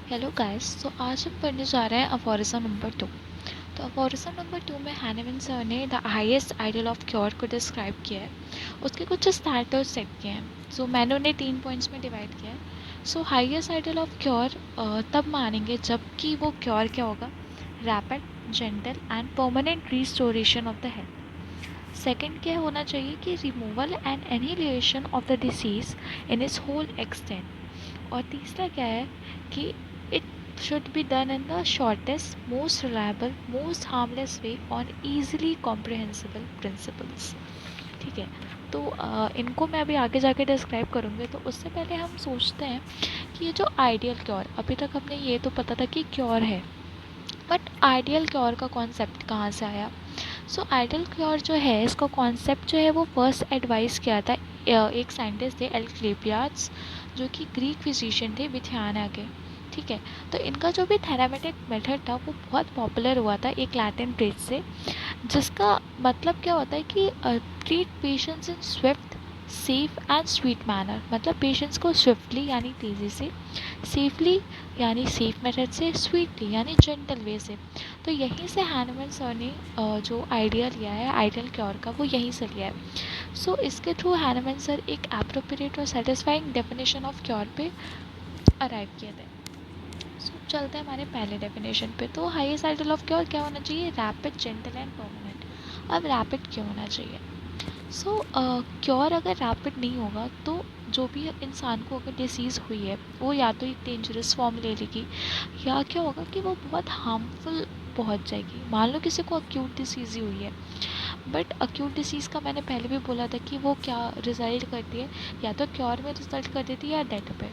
Hello guys. तो आज हम पढ़ने जा रहे हैं अफोरिज्म नंबर 2। तो अफोरिज्म नंबर 2 में हैनेमन सर ने the highest ideal of cure को डिस्क्राइब किया है। उसके कुछ स्टार्टर्स सेट किए हैं। सो मैंने उन्हें 3 पॉइंट्स में डिवाइड किया है। So highest ideal of cure तब मानेंगे जबकि वो क्योर क्या होगा, rapid, gentle and permanent restoration of the health. Second क्या होना चाहिए कि removal and annihilation of the disease in its whole extent. और तीसरा क्या है कि it should be done in the shortest, most reliable, most harmless way on easily comprehensible principles। ठीक है। तो इनको मैं अभी आगे जाके डिस्क्राइब करूँगी। तो उससे पहले हम सोचते हैं कि ये जो आइडियल क्योर, अभी तक हमने ये तो पता था कि क्योर है, बट आइडियल क्योर का कॉन्सेप्ट कहाँ से आया। सो आइडियल क्योर जो है, इसका कॉन्सेप्ट जो है वो फर्स्ट एडवाइस किया था एक साइंटिस्ट थे एल्क्लेपियास, जो कि ग्रीक फिजिशियन थे विथियाना के। ठीक है। तो इनका जो भी थेरामेटिक मेथड था वो बहुत पॉपुलर हुआ था एक लैटिन फ्रेज से, जिसका मतलब क्या होता है कि treat patients in Swift, safe and sweet manner. मतलब पेशेंट्स को स्विफ्टली यानी तेज़ी से, सेफली यानी सेफ मेथड से, स्वीटली यानी जेंटल वे से। तो यहीं से हैनमन सर ने जो आइडिया लिया है आइडियल क्योर का, वो यहीं से लिया है। सो इसके थ्रू हैनमन सर एक एप्रोप्रिएट और सेटिस्फाइंग डेफिनेशन ऑफ क्योर पे अराइव किए थे। सो चलते हैं हमारे पहले डेफिनेशन पे। तो हाईएस्ट आइडियल ऑफ क्योर क्या होना चाहिए, रैपिड, जेंटल एंड परमानेंट। अब रैपिड क्यों होना चाहिए? सो क्योर अगर रैपिड नहीं होगा तो जो भी इंसान को अगर डिसीज़ हुई है वो या तो एक डेंजरस फॉर्म ले लेगी, या क्या होगा कि वो बहुत हार्मफुल पहुंच जाएगी। मान लो किसी को अक्यूट डिसीज़ ही हुई है, बट अक्यूट डिसीज़ का मैंने पहले भी बोला था कि वो क्या रिजल्ट करती है, या तो क्योर में रिजल्ट कर देती है या डेथ पे।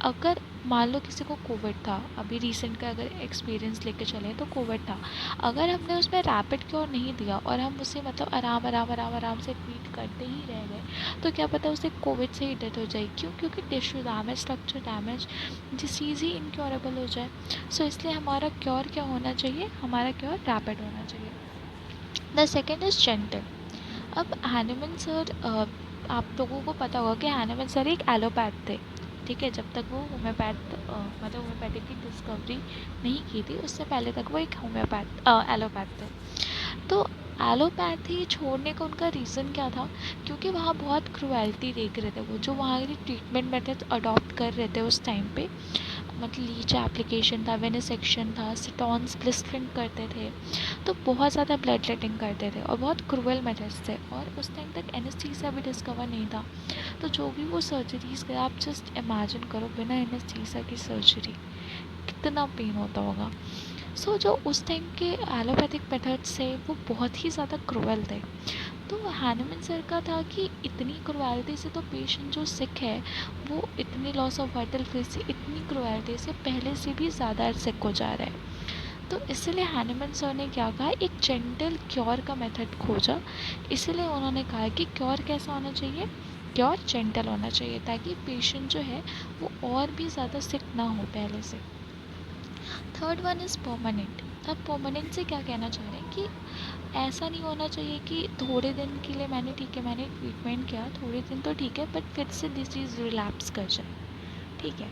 अगर मान लो किसी को कोविड था, अभी रिसेंट का अगर एक्सपीरियंस लेके चले तो कोविड था, अगर हमने उसमें रैपिड क्योर नहीं दिया और हम उसे मतलब आराम आराम आराम आराम से ट्रीट करते ही रह गए, तो क्या पता उसे कोविड से ही डेथ हो जाए। क्यों? क्योंकि tissue damage, structure damage, disease ही इनक्योरेबल हो जाए। सो इसलिए हमारा क्योर क्या होना चाहिए, हमारा क्योर रैपिड होना चाहिए। The second is gentle. अब हैनिमन सर, आप लोगों को पता होगा कि हैनिमन सर एक एलोपैथ थे। ठीक है। जब तक वो मतलब होम्योपैथिक की डिस्कवरी नहीं की थी, उससे पहले तक वो एक एलोपैथ थे। तो एलोपैथी छोड़ने का उनका रीज़न क्या था? क्योंकि वहाँ बहुत क्रुएल्टी देख रहे थे वो, जो वहाँ की ट्रीटमेंट मेथड अडॉप्ट कर रहे थे उस टाइम पे। मतलब लीच एप्लीकेशन था, वेनिसेक्शन था, सिटॉन्स ब्लिस्टरिंग करते थे, तो बहुत ज़्यादा ब्लड लेटिंग करते थे और बहुत क्रूअल मेथड्स थे। और उस टाइम तक एनेस्थीसिया भी डिस्कवर नहीं था। तो जो भी वो सर्जरीज गए, आप जस्ट इमेजिन करो बिना एनेस्थीसिया की सर्जरी कितना पेन होता होगा। सो जो उस टाइम के एलोपैथिक मेथड्स थे वो बहुत ही ज़्यादा क्रूअल थे। तो हैनिमन सर का था कि इतनी क्रुएल्टी से तो पेशेंट जो सिक है वो इतनी लॉस ऑफ वाइटल फेस से, इतनी क्रुएल्टी से पहले से भी ज़्यादा सिक हो जा रहा है। तो इसलिए हैनिमन सर ने क्या कहा, एक जेंटल क्योर का मेथड खोजा। इसलिए उन्होंने कहा कि क्योर कैसा होना चाहिए, क्योर जेंटल होना चाहिए, ताकि पेशेंट जो है वो और भी ज़्यादा सिक ना हो पहले से। Third one is permanent. अब परमानेंट से क्या कहना चाह रहे हैं कि ऐसा नहीं होना चाहिए कि थोड़े दिन के लिए मैंने ट्रीटमेंट किया, थोड़े दिन तो ठीक है, बट फिर से डिसीज़ रिलैप्स कर जाए। ठीक है।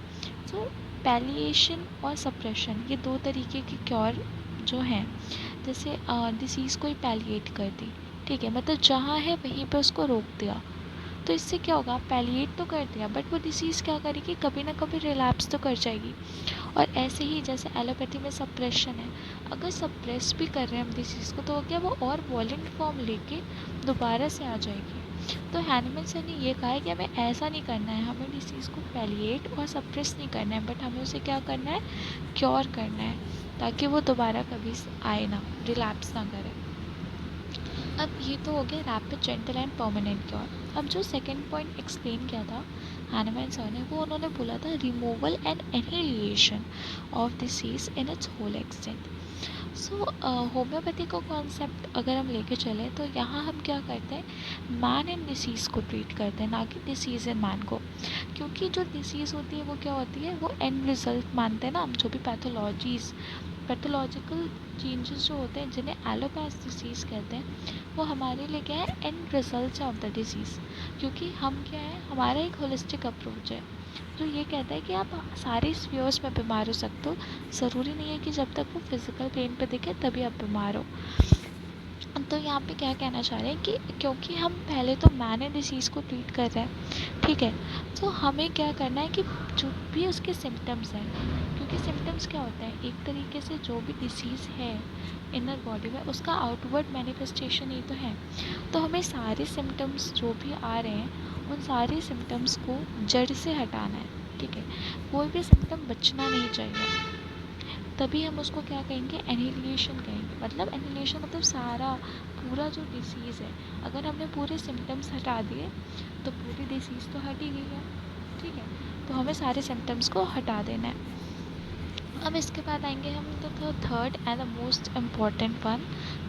सो पैलिएशन और सप्रेशन, ये दो तरीके के क्योर जो हैं। जैसे डिसीज़ को ही पैलिएट कर दी, ठीक है, मतलब जहाँ है वहीं पे उसको रोक दिया। तो इससे क्या होगा, पैलिएट तो कर दिया बट वो डिसीज़ क्या करेगी, कभी ना कभी रिलैप्स तो कर जाएगी। और ऐसे ही जैसे एलोपैथी में सप्रेशन है, अगर सप्रेस भी कर रहे हैं हम डिसीज़ को, तो क्या वो और वॉलेंट फॉर्म लेके दोबारा से आ जाएगी। तो हैनिमन सर ने ये कहा है कि हमें ऐसा नहीं करना है, हमें डिसीज़ को पैलिएट और सप्रेस नहीं करना है, बट हमें उसे क्या करना है, क्योर करना है, ताकि वो दोबारा कभी आए ना, रिलैप्स ना करे। अब ये तो हो गया rapid, gentle and permanent cure. अब जो सेकंड पॉइंट एक्सप्लेन किया था हैनिमैन सर ने, वो उन्होंने बोला था removal and annihilation of disease in its whole extent. So homeopathy का कॉन्सेप्ट अगर हम लेके चलें तो यहाँ हम क्या करते हैं, मैन एंड डिसीज़ को ट्रीट करते हैं, ना कि डिसीज़ इन मैन को। क्योंकि जो डिसीज़ होती है वो क्या होती है, वो एंड रिजल्ट मानते हैं ना हम, जो भी पैथोलॉजिकल चेंजेस जो होते हैं जिन्हें एलोपैथ डिसीज़ कहते हैं, वो हमारे लिए क्या है, and results of the disease. क्योंकि हम क्या है, हमारा एक होलिस्टिक अप्रोच है। जो ये कहता है कि आप सारे स्फीयर्स में बीमार हो सकते हो, ज़रूरी नहीं है कि जब तक वो फिज़िकल प्लेन पे दिखे तभी आप बीमार हो। तो यहाँ पे क्या कहना चाह रहे हैं कि क्योंकि हम पहले तो मैंने डिसीज़ को ट्रीट कर रहे हैं, ठीक है, तो हमें क्या करना है कि जो भी उसके सिम्टम्स हैं, क्योंकि सिम्टम्स क्या होता है, एक तरीके से जो भी डिसीज़ है इनर बॉडी में उसका आउटवर्ड मैनिफेस्टेशन ही तो है। तो हमें सारे सिम्टम्स जो भी आ रहे हैं उन सारे सिम्टम्स को जड़ से हटाना है, ठीक है, कोई भी सिम्टम बचना नहीं चाहिए। तभी हम उसको क्या कहेंगे, एनिहिलेशन कहेंगे। मतलब एनिहिलेशन मतलब सारा पूरा जो डिसीज़ है, अगर हमने पूरे सिम्टम्स हटा दिए तो पूरी डिसीज़ तो हट ही गई है, ठीक है। तो हमें सारे सिम्टम्स को हटा देना है। अब इसके बाद आएंगे हम तो third and the most important one,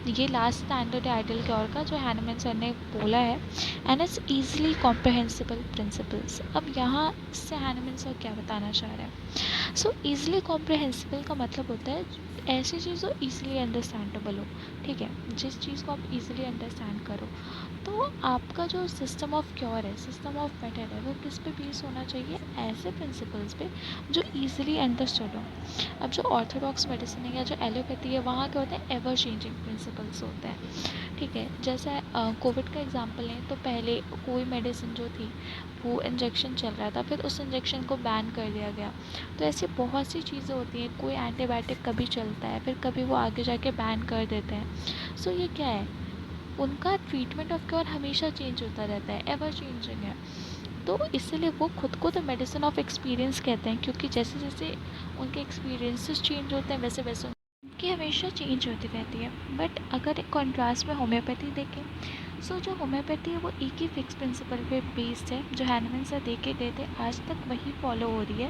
ये लास्ट स्टैंडर्ड आइडियल क्योर का जो हैनमन सर ने बोला है, एंड इट्स ईजिली कॉम्प्रहेंसिबल प्रिंसिपल्स। अब यहाँ से हैनमन सर क्या बताना चाह रहे हैं, सो ईजिली कॉम्प्रहेंसिबल का मतलब होता है ऐसी चीज़ जो ईजिली अंडरस्टैंडेबल हो, ठीक है, जिस चीज़ को आप ईजिली अंडरस्टैंड करो। तो आपका जो सिस्टम ऑफ क्योर है, सिस्टम ऑफ मेथड है, वो किस पे बेस होना चाहिए, ऐसे प्रिंसिपल्स पे जो ईजिली अंडरस्टूड हो। अब जो ऑर्थोडॉक्स मेडिसिन है या जो एलोपैथी है, वहाँ क्या होता है, एवर चेंजिंग प्रिंसिपल्स होते हैं, ठीक है। जैसे कोविड का एग्जांपल लें तो पहले कोई मेडिसिन जो थी वो इंजेक्शन चल रहा था, फिर उस इंजेक्शन को बैन कर दिया गया। तो ऐसी बहुत सी चीज़ें होती हैं, कोई एंटीबायोटिक कभी चलता है फिर कभी वो आगे जाके बैन कर देते हैं। सो ये क्या है, उनका ट्रीटमेंट ऑफ क्योर हमेशा चेंज होता रहता है, एवर चेंजिंग है। तो इसलिए वो खुद को तो मेडिसिन ऑफ एक्सपीरियंस कहते हैं, क्योंकि जैसे जैसे उनके एक्सपीरियंसेस चेंज होते हैं वैसे वैसे उनकी हमेशा चेंज होती रहती है। बट अगर एक कॉन्ट्रास्ट में होम्योपैथी देखें, सो जो होम्योपैथी है वो एक ही फिक्स प्रिंसिपल पे बेस्ड है, जो हैनमन सर दे के गए थे आज तक वही फॉलो हो रही है,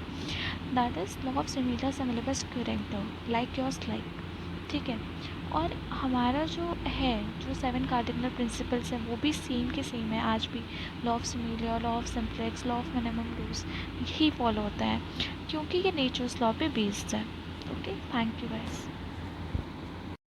that is law of similar सिमिलबस क्यूरेंटो, लाइक योर्स लाइक, ठीक है। और हमारा जो है, जो 7 कार्डिनल प्रिंसिपल्स हैं वो भी सेम के सेम है आज भी। Law of similar, law of simplex, law of minimum rules, यही फॉलो होता है क्योंकि ये नेचर्स लॉ पे बेस्ड है। Okay, thank you guys.